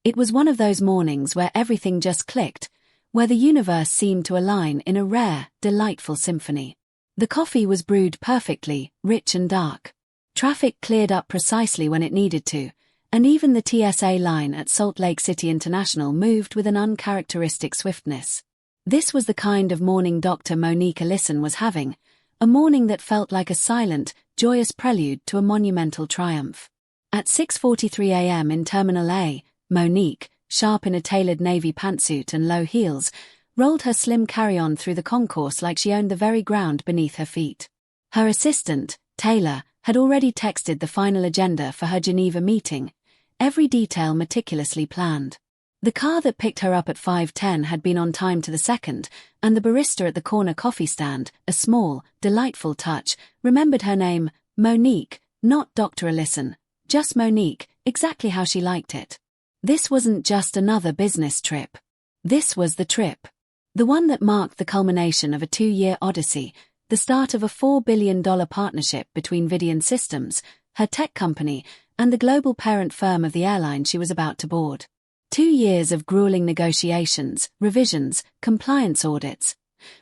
It was one of those mornings where everything just clicked, where the universe seemed to align in a rare, delightful symphony. The coffee was brewed perfectly, rich and dark. Traffic cleared up precisely when it needed to, and even the TSA line at Salt Lake City International moved with an uncharacteristic swiftness. This was the kind of morning Dr. Monique Ellison was having, a morning that felt like a silent, joyous prelude to a monumental triumph. At 6:43 a.m. in Terminal A, Monique, sharp in a tailored navy pantsuit and low heels, rolled her slim carry-on through the concourse like she owned the very ground beneath her feet. Her assistant, Taylor, had already texted the final agenda for her Geneva meeting, every detail meticulously planned. The car that picked her up at 5:10 had been on time to the second, and the barista at the corner coffee stand, a small, delightful touch, remembered her name, Monique, not Dr. Ellison, just Monique, exactly how she liked it. This wasn't just another business trip. This was the trip. The one that marked the culmination of a 2-year odyssey, the start of a $4 billion partnership between Vidian Systems, her tech company, and the global parent firm of the airline she was about to board. 2 years of grueling negotiations, revisions, compliance audits.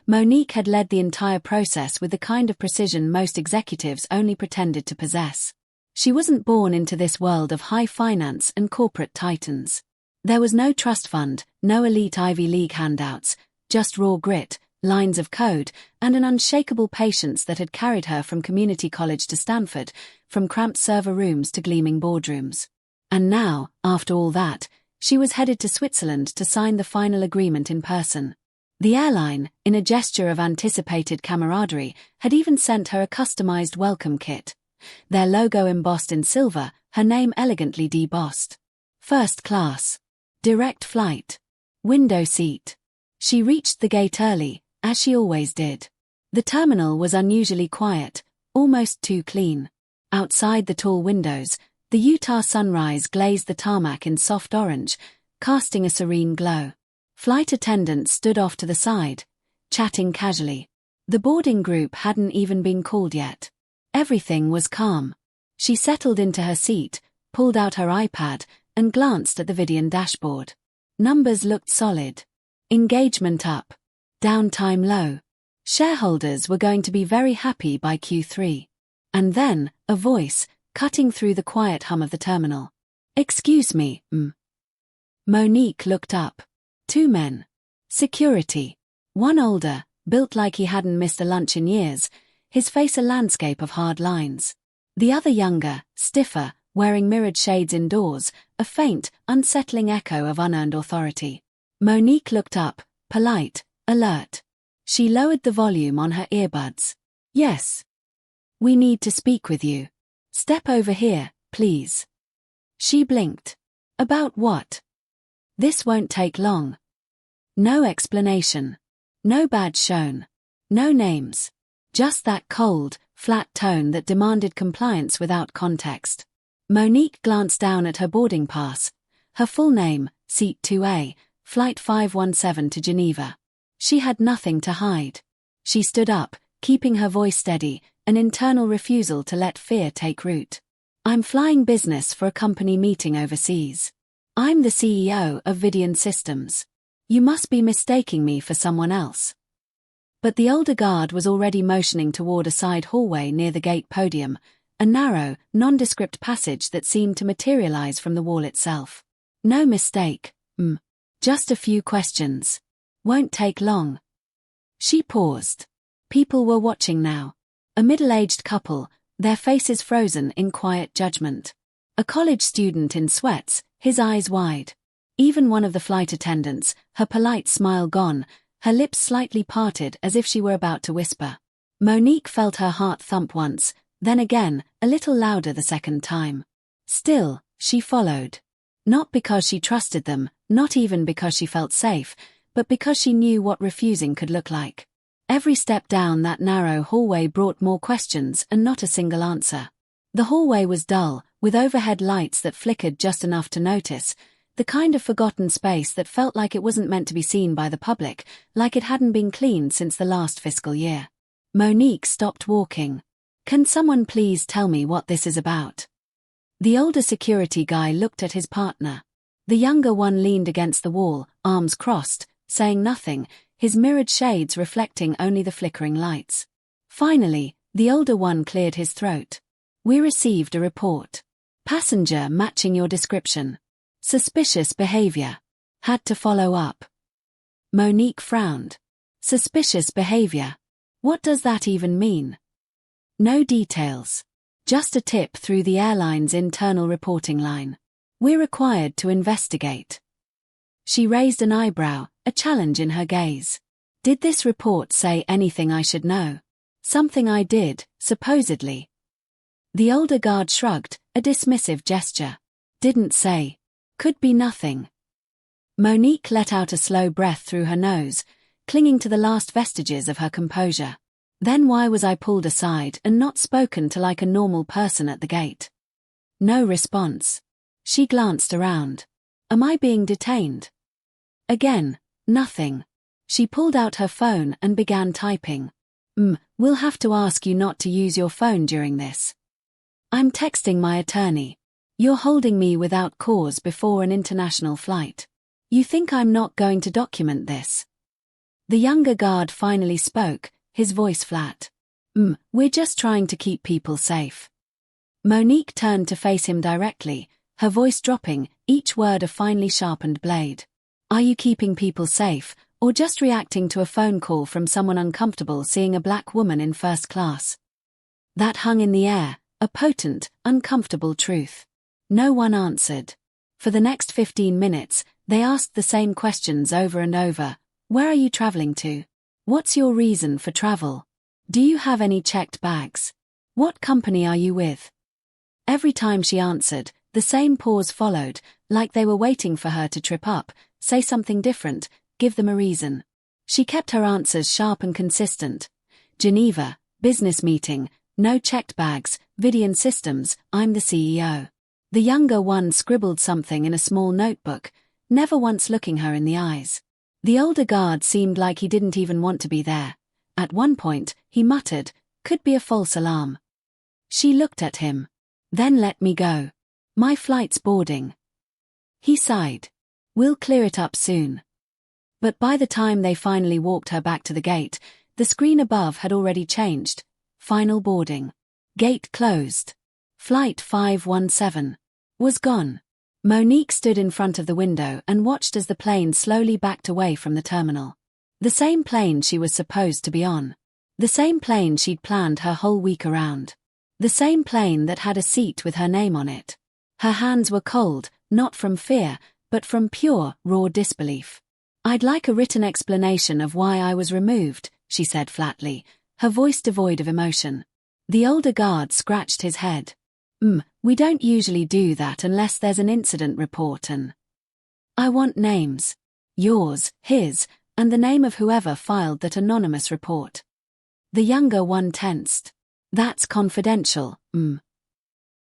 Monique had led the entire process with the kind of precision most executives only pretended to possess. She wasn't born into this world of high finance and corporate titans. There was no trust fund, no elite Ivy League handouts, just raw grit, lines of code, and an unshakable patience that had carried her from community college to Stanford, from cramped server rooms to gleaming boardrooms. And now, after all that, she was headed to Switzerland to sign the final agreement in person. The airline, in a gesture of anticipated camaraderie, had even sent her a customized welcome kit. Their logo embossed in silver, her name elegantly debossed. First class. Direct flight. Window seat. She reached the gate early, as she always did. The terminal was unusually quiet, almost too clean. Outside the tall windows, the Utah sunrise glazed the tarmac in soft orange, casting a serene glow. Flight attendants stood off to the side, chatting casually. The boarding group hadn't even been called yet. Everything was calm. She settled into her seat, pulled out her iPad, and glanced at the Vidian dashboard. Numbers looked solid. Engagement up. Downtime low. Shareholders were going to be very happy by Q3. And then, a voice, cutting through the quiet hum of the terminal. "Excuse me, Monique looked up. 2 men. Security. One older, built like he hadn't missed a lunch in years, his face a landscape of hard lines. The other younger, stiffer, wearing mirrored shades indoors, a faint, unsettling echo of unearned authority. Monique looked up, polite, alert. She lowered the volume on her earbuds. "Yes. We need to speak with you. Step over here, please." She blinked. "About what?" "This won't take long." No explanation. No badge shown. No names. Just that cold, flat tone that demanded compliance without context. Monique glanced down at her boarding pass. Her full name, Seat 2A, Flight 517 to Geneva. She had nothing to hide. She stood up, keeping her voice steady, an internal refusal to let fear take root. "I'm flying business for a company meeting overseas. I'm the CEO of Vidian Systems. You must be mistaking me for someone else." But the older guard was already motioning toward a side hallway near the gate podium, a narrow, nondescript passage that seemed to materialize from the wall itself. "No mistake, Just a few questions. Won't take long." She paused. People were watching now. A middle-aged couple, their faces frozen in quiet judgment. A college student in sweats, his eyes wide. Even one of the flight attendants, her polite smile gone, her lips slightly parted as if she were about to whisper. Monique felt her heart thump once, then again, a little louder the second time. Still, she followed. Not because she trusted them, not even because she felt safe, but because she knew what refusing could look like. Every step down that narrow hallway brought more questions and not a single answer. The hallway was dull, with overhead lights that flickered just enough to notice, the kind of forgotten space that felt like it wasn't meant to be seen by the public, like it hadn't been cleaned since the last fiscal year. Monique stopped walking. "Can someone please tell me what this is about?" The older security guy looked at his partner. The younger one leaned against the wall, arms crossed, saying nothing, his mirrored shades reflecting only the flickering lights. Finally, the older one cleared his throat. We received a report. Passenger matching your description. Suspicious behavior. Had to follow up. Monique frowned. Suspicious behavior. What does that even mean? No details. Just a tip through the airline's internal reporting line. We're required to investigate. She raised an eyebrow, a challenge in her gaze. Did this report say anything I should know? Something I did, supposedly. The older guard shrugged, a dismissive gesture. Didn't say. Could be nothing. Monique let out a slow breath through her nose, clinging to the last vestiges of her composure. Then why was I pulled aside and not spoken to like a normal person at the gate? No response. She glanced around. Am I being detained? Again, nothing. She pulled out her phone and began typing. We'll have to ask you not to use your phone during this. I'm texting my attorney. You're holding me without cause before an international flight. You think I'm not going to document this? The younger guard finally spoke, his voice flat. We're just trying to keep people safe. Monique turned to face him directly, her voice dropping, each word a finely sharpened blade. Are you keeping people safe, or just reacting to a phone call from someone uncomfortable seeing a black woman in first class? That hung in the air, a potent, uncomfortable truth. No one answered. For the next 15 minutes, they asked the same questions over and over. Where are you traveling to? What's your reason for travel? Do you have any checked bags? What company are you with? Every time she answered, the same pause followed, like they were waiting for her to trip up, say something different, give them a reason. She kept her answers sharp and consistent. Geneva, business meeting, no checked bags, Vidian Systems, I'm the CEO. The younger one scribbled something in a small notebook, never once looking her in the eyes. The older guard seemed like he didn't even want to be there. At one point, he muttered, could be a false alarm. She looked at him. Then let me go. My flight's boarding. He sighed. We'll clear it up soon. But by the time they finally walked her back to the gate, the screen above had already changed. Final boarding. Gate closed. Flight 517 was gone. Monique stood in front of the window and watched as the plane slowly backed away from the terminal. The same plane she was supposed to be on. The same plane she'd planned her whole week around. The same plane that had a seat with her name on it. Her hands were cold, not from fear, but from pure, raw disbelief. I'd like a written explanation of why I was removed, she said flatly, her voice devoid of emotion. The older guard scratched his head. We don't usually do that unless there's an incident report and... I want names. Yours, his, and the name of whoever filed that anonymous report. The younger one tensed. That's confidential,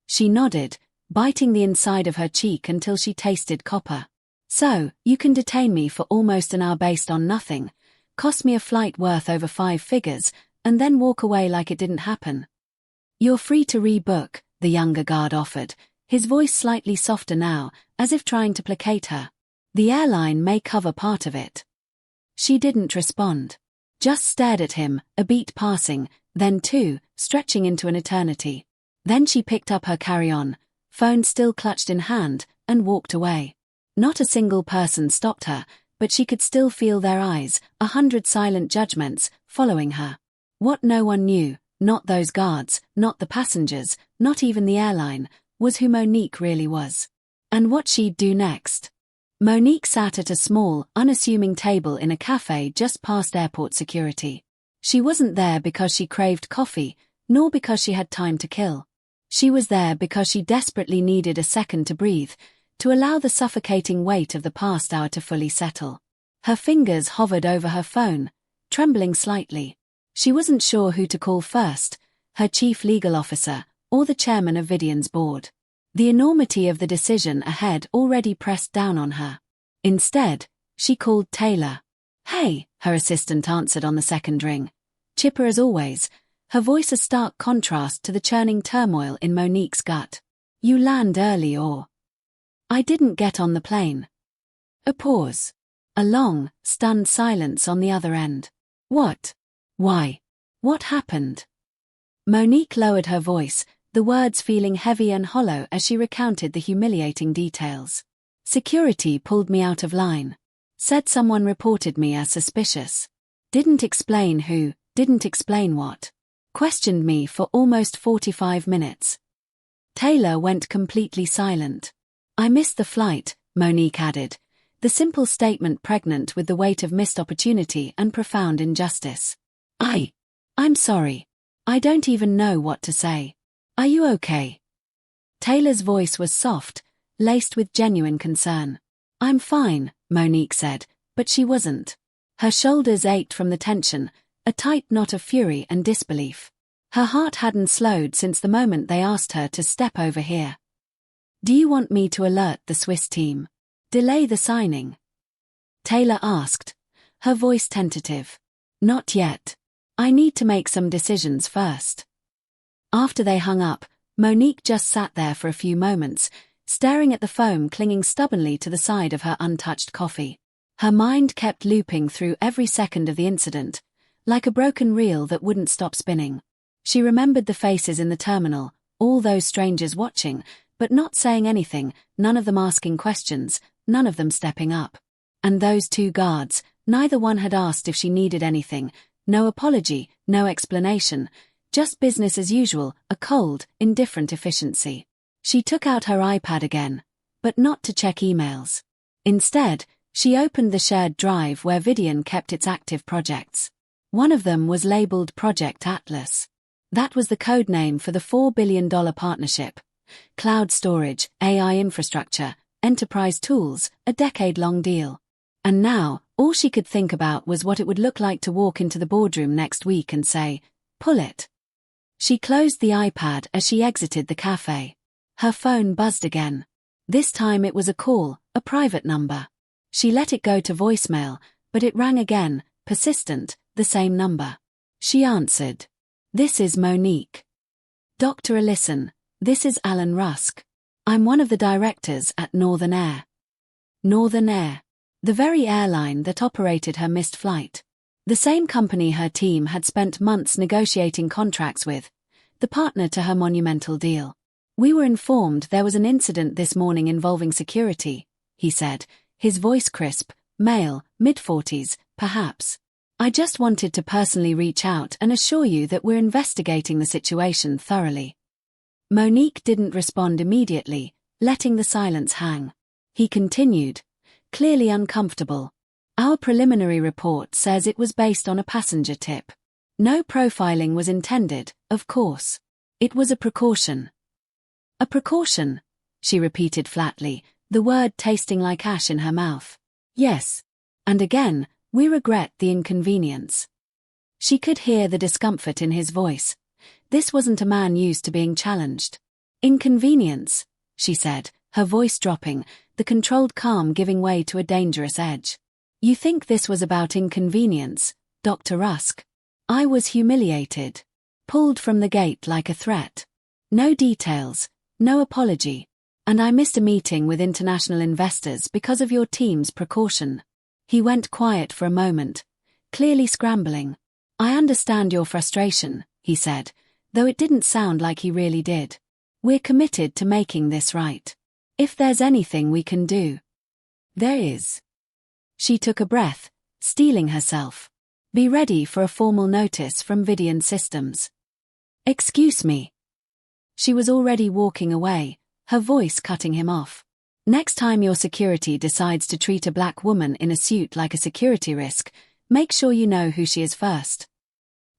She nodded, biting the inside of her cheek until she tasted copper. So, you can detain me for almost an hour based on nothing, cost me a flight worth over 5 figures, and then walk away like it didn't happen. You're free to rebook, the younger guard offered, his voice slightly softer now, as if trying to placate her. The airline may cover part of it. She didn't respond. Just stared at him, a beat passing, then 2, stretching into an eternity. Then she picked up her carry-on, phone still clutched in hand, and walked away. Not a single person stopped her, but she could still feel their eyes, 100 silent judgments, following her. What no one knew, not those guards, not the passengers, not even the airline, was who Monique really was. And what she'd do next. Monique sat at a small, unassuming table in a cafe just past airport security. She wasn't there because she craved coffee, nor because she had time to kill. She was there because she desperately needed a second to breathe, to allow the suffocating weight of the past hour to fully settle. Her fingers hovered over her phone, trembling slightly. She wasn't sure who to call first, her chief legal officer, or the chairman of Vidian's board. The enormity of the decision ahead already pressed down on her. Instead, she called Taylor. Hey, her assistant answered on the second ring. Chipper as always, her voice a stark contrast to the churning turmoil in Monique's gut. You land early or... I didn't get on the plane. A pause. A long, stunned silence on the other end. What? Why? What happened? Monique lowered her voice, the words feeling heavy and hollow as she recounted the humiliating details. Security pulled me out of line. Said someone reported me as suspicious. Didn't explain who, didn't explain what. Questioned me for almost 45 minutes. Taylor went completely silent. I missed the flight, Monique added, the simple statement pregnant with the weight of missed opportunity and profound injustice. I'm sorry. I don't even know what to say. Are you okay? Taylor's voice was soft, laced with genuine concern. I'm fine, Monique said, but she wasn't. Her shoulders ached from the tension, a tight knot of fury and disbelief. Her heart hadn't slowed since the moment they asked her to step over here. Do you want me to alert the Swiss team? Delay the signing? Taylor asked, her voice tentative. Not yet. I need to make some decisions first. After they hung up, Monique just sat there for a few moments, staring at the foam clinging stubbornly to the side of her untouched coffee. Her mind kept looping through every second of the incident, like a broken reel that wouldn't stop spinning. She remembered the faces in the terminal, all those strangers watching, but not saying anything, none of them asking questions, none of them stepping up. And those two guards, neither one had asked if she needed anything, no apology, no explanation, just business as usual, a cold, indifferent efficiency. She took out her iPad again, but not to check emails. Instead, she opened the shared drive where Vidian kept its active projects. One of them was labeled Project Atlas. That was the code name for the $4 billion partnership. Cloud storage, AI infrastructure, enterprise tools, a decade-long deal. And now, all she could think about was what it would look like to walk into the boardroom next week and say, pull it. She closed the iPad as she exited the cafe. Her phone buzzed again. This time it was a call, a private number. She let it go to voicemail, but it rang again, persistent, the same number. She answered. This is Monique. Dr. Ellison, this is Alan Rusk. I'm one of the directors at Northern Air. Northern Air. The very airline that operated her missed flight. The same company her team had spent months negotiating contracts with, the partner to her monumental deal. We were informed there was an incident this morning involving security, he said, his voice crisp, male, mid-40s, perhaps. I just wanted to personally reach out and assure you that we're investigating the situation thoroughly. Monique didn't respond immediately, letting the silence hang. He continued, clearly uncomfortable. Our preliminary report says it was based on a passenger tip. No profiling was intended, of course. It was a precaution. A precaution, she repeated flatly, the word tasting like ash in her mouth. Yes. And again, we regret the inconvenience. She could hear the discomfort in his voice. This wasn't a man used to being challenged. Inconvenience, she said, her voice dropping, the controlled calm giving way to a dangerous edge. You think this was about inconvenience, Dr. Rusk? I was humiliated. Pulled from the gate like a threat. No details, no apology. And I missed a meeting with international investors because of your team's precaution. He went quiet for a moment, clearly scrambling. I understand your frustration, he said, though it didn't sound like he really did. We're committed to making this right. If there's anything we can do. There is. She took a breath, steeling herself. Be ready for a formal notice from Vidian Systems. Excuse me. She was already walking away, her voice cutting him off. Next time your security decides to treat a black woman in a suit like a security risk, make sure you know who she is first.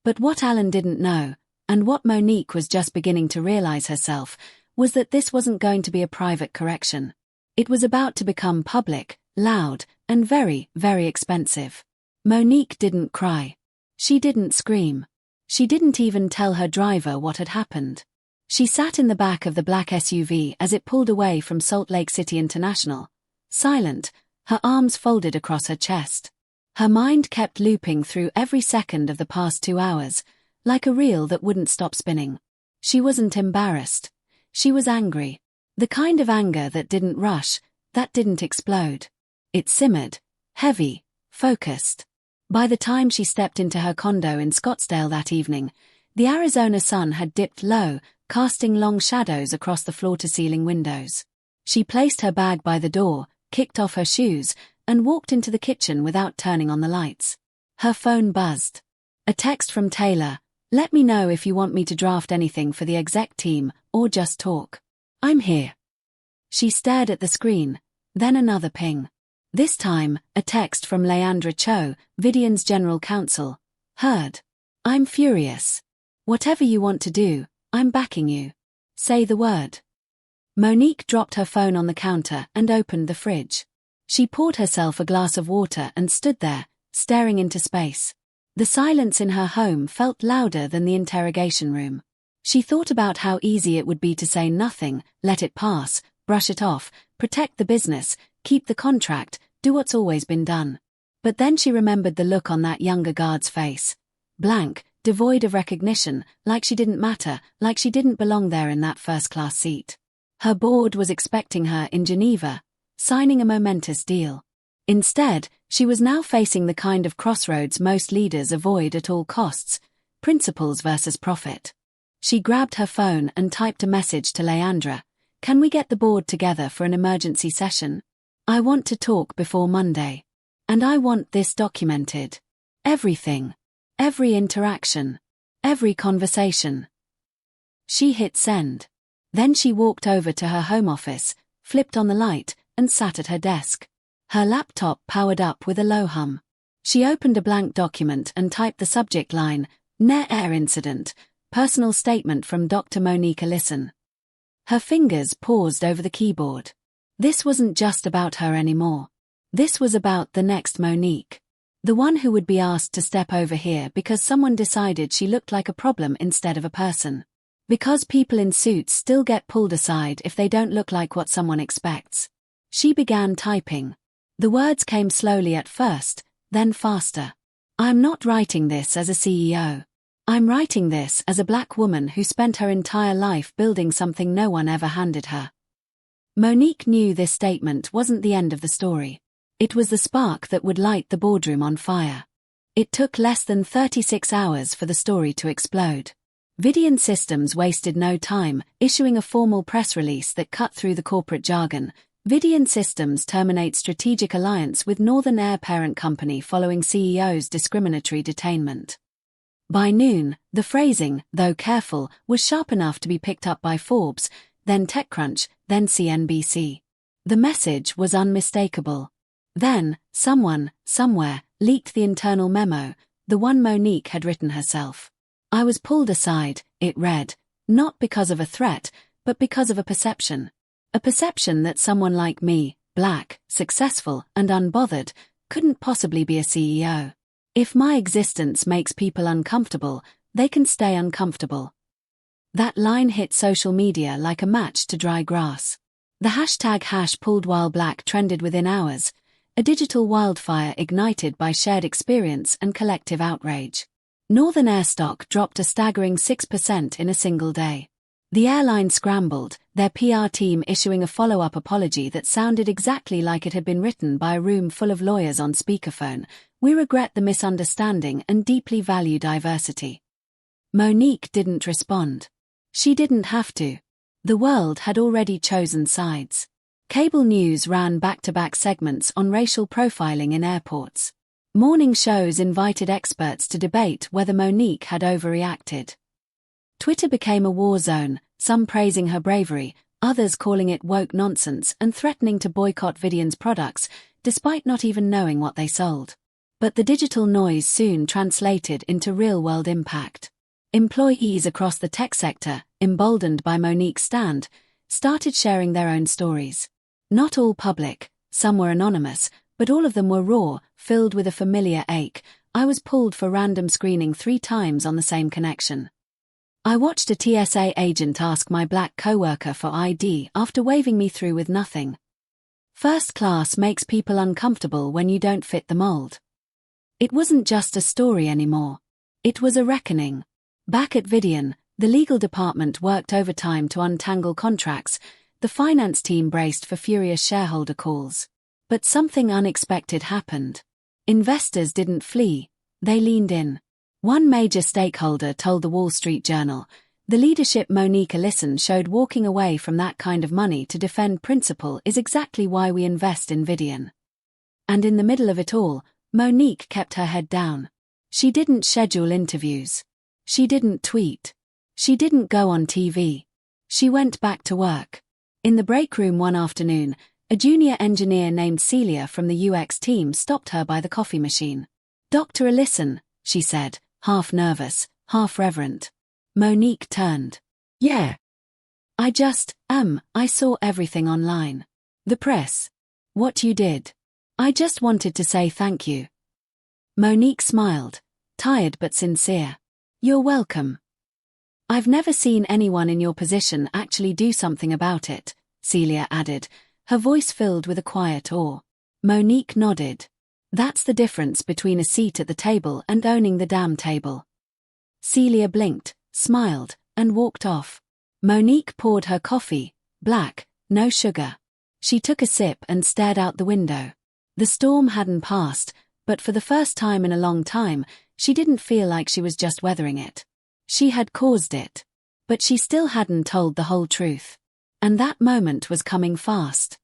But what Alan didn't know, and what Monique was just beginning to realize herself, was that this wasn't going to be a private correction. It was about to become public, loud, and very, very expensive. Monique didn't cry. She didn't scream. She didn't even tell her driver what had happened. She sat in the back of the black SUV as it pulled away from Salt Lake City International, silent, her arms folded across her chest. Her mind kept looping through every second of the past 2 hours, like a reel that wouldn't stop spinning. She wasn't embarrassed. She was angry. The kind of anger that didn't rush, that didn't explode. It simmered, heavy, focused. By the time she stepped into her condo in Scottsdale that evening, the Arizona sun had dipped low, casting long shadows across the floor-to-ceiling windows. She placed her bag by the door, kicked off her shoes, and walked into the kitchen without turning on the lights. Her phone buzzed. A text from Taylor: "Let me know if you want me to draft anything for the exec team, or just talk. I'm here." She stared at the screen, then another ping. This time, a text from Leandra Cho, Vidian's general counsel. "Heard. I'm furious. Whatever you want to do, I'm backing you. Say the word." Monique dropped her phone on the counter and opened the fridge. She poured herself a glass of water and stood there, staring into space. The silence in her home felt louder than the interrogation room. She thought about how easy it would be to say nothing, let it pass, brush it off, protect the business, keep the contract, do what's always been done. But then she remembered the look on that younger guard's face. Blank, devoid of recognition, like she didn't matter, like she didn't belong there in that first-class seat. Her board was expecting her in Geneva, signing a momentous deal. Instead, she was now facing the kind of crossroads most leaders avoid at all costs: principles versus profit. She grabbed her phone and typed a message to Leandra: "Can we get the board together for an emergency session? I want to talk before Monday. And I want this documented. Everything. Every interaction. Every conversation." She hit send. Then she walked over to her home office, flipped on the light, and sat at her desk. Her laptop powered up with a low hum. She opened a blank document and typed the subject line: "Nair Air Incident, Personal Statement from Dr. Monique Ellison." Her fingers paused over the keyboard. This wasn't just about her anymore. This was about the next Monique. The one who would be asked to step over here because someone decided she looked like a problem instead of a person. Because people in suits still get pulled aside if they don't look like what someone expects. She began typing. The words came slowly at first, then faster. "I'm not writing this as a CEO. I'm writing this as a black woman who spent her entire life building something no one ever handed her." Monique knew this statement wasn't the end of the story. It was the spark that would light the boardroom on fire. It took less than 36 hours for the story to explode. Vidian Systems wasted no time, issuing a formal press release that cut through the corporate jargon. Vidian Systems terminates strategic alliance with Northern Air parent company following CEO's discriminatory detainment. By noon, the phrasing, though careful, was sharp enough to be picked up by Forbes, then TechCrunch, then CNBC. The message was unmistakable. Then, someone, somewhere, leaked the internal memo, the one Monique had written herself. "I was pulled aside," it read, "not because of a threat, but because of a perception. A perception that someone like me, black, successful, and unbothered, couldn't possibly be a CEO. If my existence makes people uncomfortable, they can stay uncomfortable." That line hit social media like a match to dry grass. The hashtag #PulledWhileBlack trended within hours, a digital wildfire ignited by shared experience and collective outrage. Northern Air stock dropped a staggering 6% in a single day. The airline scrambled, their PR team issuing a follow-up apology that sounded exactly like it had been written by a room full of lawyers on speakerphone. "We regret the misunderstanding and deeply value diversity." Monique didn't respond. She didn't have to. The world had already chosen sides. Cable news ran back-to-back segments on racial profiling in airports. Morning shows invited experts to debate whether Monique had overreacted. Twitter became a war zone, some praising her bravery, others calling it woke nonsense and threatening to boycott Vidian's products, despite not even knowing what they sold. But the digital noise soon translated into real-world impact. Employees across the tech sector, emboldened by Monique's stand, started sharing their own stories. Not all public, some were anonymous, but all of them were raw, filled with a familiar ache. "I was pulled for random screening 3 times on the same connection. I watched a TSA agent ask my black coworker for ID after waving me through with nothing. First class makes people uncomfortable when you don't fit the mold." It wasn't just a story anymore. It was a reckoning. Back at Vidian, the legal department worked overtime to untangle contracts, The finance team braced for furious shareholder calls. But something unexpected happened. Investors didn't flee, they leaned in. One major stakeholder told the Wall Street Journal, "The leadership Monique Ellison showed walking away from that kind of money to defend principle is exactly why we invest in Vidian." And in the middle of it all, Monique kept her head down. She didn't schedule interviews. She didn't tweet. She didn't go on TV. She went back to work. In the break room one afternoon, a junior engineer named Celia from the UX team stopped her by the coffee machine. "Dr. Ellison," she said, half nervous, half reverent. Monique turned. "Yeah. I saw everything online. The press. What you did. I just wanted to say thank you." Monique smiled, tired but sincere. "You're welcome. I've never seen anyone in your position actually do something about it," Celia added, her voice filled with a quiet awe. Monique nodded. "That's the difference between a seat at the table and owning the damn table." Celia blinked, smiled, and walked off. Monique poured her coffee, black, no sugar. She took a sip and stared out the window. The storm hadn't passed, but for the first time in a long time, she didn't feel like she was just weathering it. She had caused it. But she still hadn't told the whole truth. And that moment was coming fast.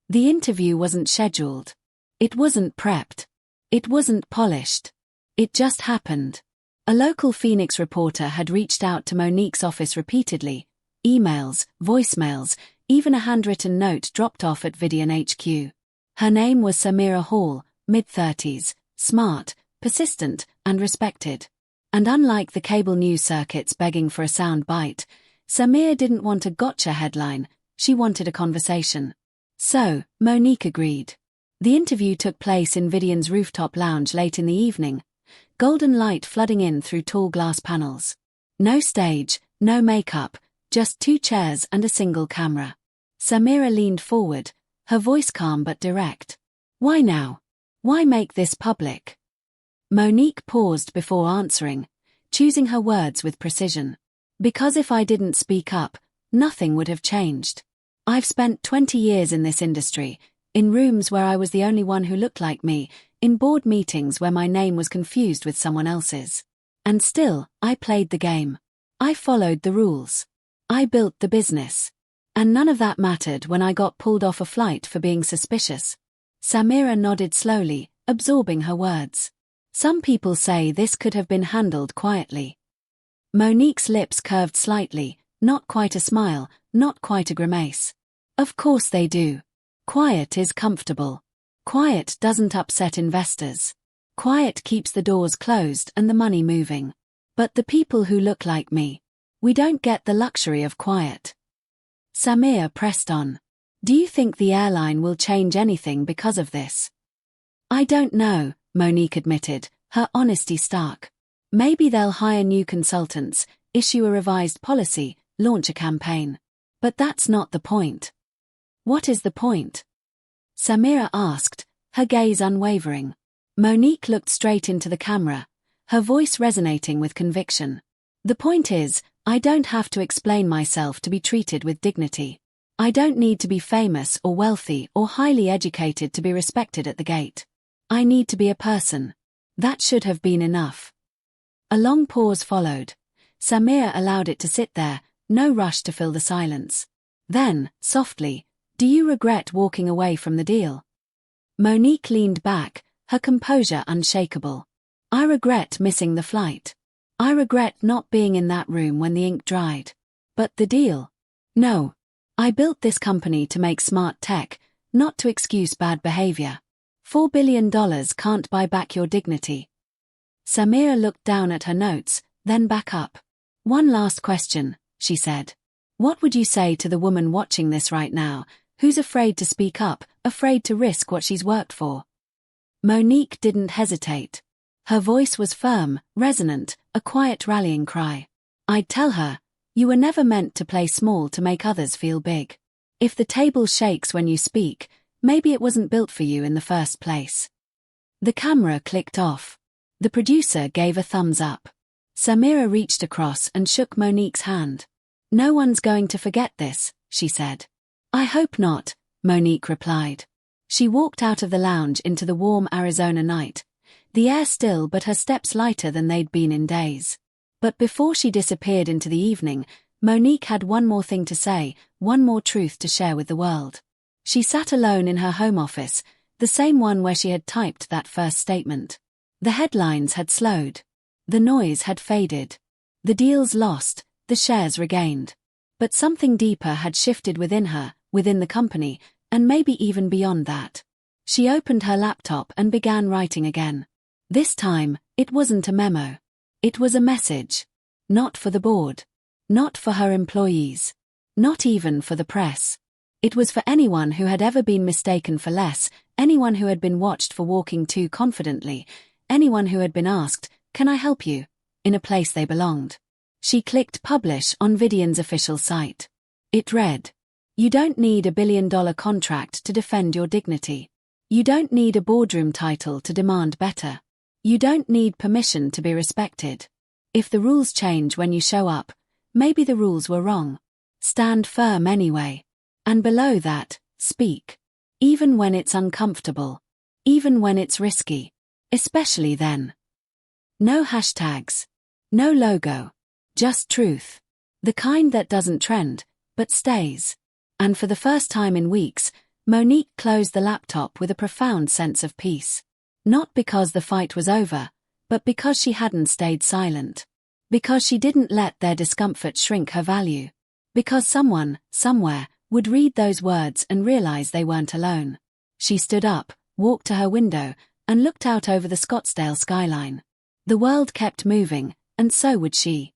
The interview wasn't scheduled. It wasn't prepped. It wasn't polished. It just happened. A local Phoenix reporter had reached out to Monique's office repeatedly. Emails, voicemails, even a handwritten note dropped off at Vidian HQ. Her name was Samira Hall, mid-30s, smart, persistent, and respected. And unlike the cable news circuits begging for a sound bite, Samir didn't want a gotcha headline, she wanted a conversation. So, Monique agreed. The interview took place in Vidian's rooftop lounge late in the evening, golden light flooding in through tall glass panels. No stage, no makeup, just 2 chairs and a single camera. Samira leaned forward, her voice calm but direct. "Why now? Why make this public?" Monique paused before answering, choosing her words with precision. "Because if I didn't speak up, nothing would have changed. I've spent 20 years in this industry, in rooms where I was the only one who looked like me, in board meetings where my name was confused with someone else's. And still, I played the game. I followed the rules. I built the business. And none of that mattered when I got pulled off a flight for being suspicious." Samira nodded slowly, absorbing her words. "Some people say this could have been handled quietly." Monique's lips curved slightly, not quite a smile, not quite a grimace. "Of course they do. Quiet is comfortable. Quiet doesn't upset investors. Quiet keeps the doors closed and the money moving. But the people who look like me, we don't get the luxury of quiet." Samir pressed on. "Do you think the airline will change anything because of this?" "I don't know," Monique admitted, her honesty stark. "Maybe they'll hire new consultants, issue a revised policy, launch a campaign. But that's not the point." "What is the point?" Samira asked, her gaze unwavering. Monique looked straight into the camera, her voice resonating with conviction. "The point is, I don't have to explain myself to be treated with dignity. I don't need to be famous or wealthy or highly educated to be respected at the gate. I need to be a person. That should have been enough." A long pause followed. Samir allowed it to sit there, no rush to fill the silence. Then, softly, "Do you regret walking away from the deal?" Monique leaned back, her composure unshakable. "I regret missing the flight. I regret not being in that room when the ink dried. But the deal? No. I built this company to make smart tech, not to excuse bad behavior. $4 billion can't buy back your dignity." Samira looked down at her notes, then back up. "One last question," she said. "What would you say to the woman watching this right now, who's afraid to speak up, afraid to risk what she's worked for?" Monique didn't hesitate. Her voice was firm, resonant, a quiet rallying cry. "I'd tell her, you were never meant to play small to make others feel big. If the table shakes when you speak, maybe it wasn't built for you in the first place." The camera clicked off. The producer gave a thumbs up. Samira reached across and shook Monique's hand. "No one's going to forget this," she said. I hope not, Monique replied. She walked out of the lounge into the warm Arizona night, the air still but her steps lighter than they'd been in days. But before she disappeared into the evening, Monique had one more thing to say, one more truth to share with the world. She sat alone in her home office, the same one where she had typed that first statement. The headlines had slowed. The noise had faded. The deals lost, the shares regained. But something deeper had shifted within her, within the company, and maybe even beyond that. She opened her laptop and began writing again. This time, it wasn't a memo. It was a message. Not for the board. Not for her employees. Not even for the press. It was for anyone who had ever been mistaken for less, anyone who had been watched for walking too confidently, anyone who had been asked, "Can I help you?" in a place they belonged. She clicked publish on Vidian's official site. It read, "You don't need a billion-dollar contract to defend your dignity. You don't need a boardroom title to demand better. You don't need permission to be respected. If the rules change when you show up, maybe the rules were wrong. Stand firm anyway. And below that, speak. Even when it's uncomfortable. Even when it's risky. Especially then." No hashtags. No logo. Just truth. The kind that doesn't trend, but stays. And for the first time in weeks, Monique closed the laptop with a profound sense of peace. Not because the fight was over, but because she hadn't stayed silent. Because she didn't let their discomfort shrink her value. Because someone, somewhere, would read those words and realize they weren't alone. She stood up, walked to her window, and looked out over the Scottsdale skyline. The world kept moving, and so would she.